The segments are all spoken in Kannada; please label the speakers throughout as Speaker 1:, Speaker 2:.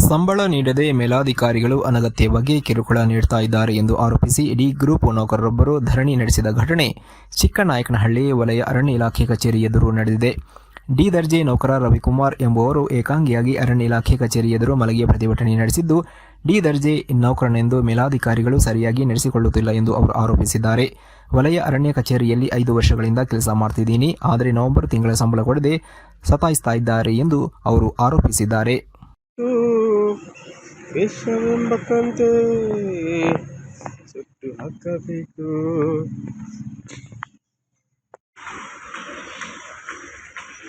Speaker 1: ಸಂಬಳ ನೀಡದೆ ಮೇಲಾಧಿಕಾರಿಗಳು ಅನಗತ್ಯವಾಗಿ ಕಿರುಕುಳ ನೀಡುತ್ತಾ ಇದ್ದಾರೆ ಎಂದು ಆರೋಪಿಸಿ ಡಿ ಗ್ರೂಪ್ ನೌಕರರೊಬ್ಬರು ಧರಣಿ ನಡೆಸಿದ ಘಟನೆ ಚಿಕ್ಕನಾಯಕನಹಳ್ಳಿ ವಲಯ ಅರಣ್ಯ ಇಲಾಖೆ ಕಚೇರಿ ಎದುರು ನಡೆದಿದೆ. ಡಿ ದರ್ಜೆ ನೌಕರ ರವಿಕುಮಾರ್ ಎಂಬುವರು ಏಕಾಂಗಿಯಾಗಿ ಅರಣ್ಯ ಇಲಾಖೆ ಕಚೇರಿ ಎದುರು ಮಲಗಿ ಪ್ರತಿಭಟನೆ ನಡೆಸಿದ್ದು, ಡಿ ದರ್ಜೆ ನೌಕರನೆಂದು ಮೇಲಾಧಿಕಾರಿಗಳು ಸರಿಯಾಗಿ ನಡೆಸಿಕೊಳ್ಳುತ್ತಿಲ್ಲ ಎಂದು ಅವರು ಆರೋಪಿಸಿದ್ದಾರೆ. ವಲಯ ಅರಣ್ಯ ಕಚೇರಿಯಲ್ಲಿ 5 ವರ್ಷಗಳಿಂದ ಕೆಲಸ ಮಾಡ್ತಿದ್ದೀನಿ, ಆದರೆ ನವೆಂಬರ್ ತಿಂಗಳ ಸಂಬಳ ಕೊಡದೆ ಸತಾಯಿಸ್ತಾ ಇದ್ದಾರೆ ಎಂದು ಅವರು ಆರೋಪಿಸಿದ್ದಾರೆ.
Speaker 2: ವಿಷವೆಂಬಕಂತೆ ಸುಟ್ಟು ಹಾಕಬೇಕು,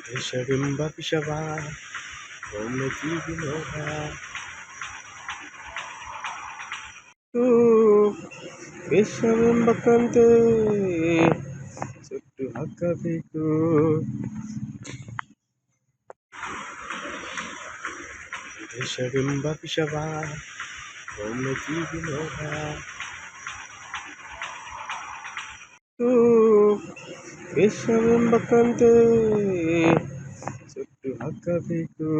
Speaker 2: ದೇಶವೆಂಬ ವಿಷವ ಒಮ್ಮೆ ತಿರುಗಿ ನೋಡ. ವಿಷವೆಂಬಕಂತೆ ಸುಟ್ಟು ಹಾಕಬೇಕು, ದೇಶವೆಂಬ ವಿಷವ ಒಮ್ಮೆ ತಿರುಗಿ ನೋಡ. ವಿಷವೆಂಬಕಂತೆ ಸುಟ್ಟು ಹಾಕಬೇಕು.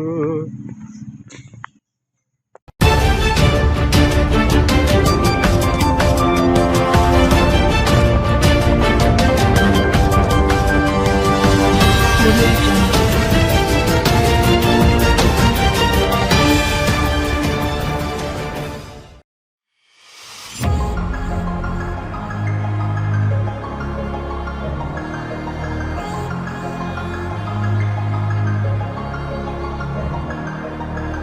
Speaker 1: Thank you.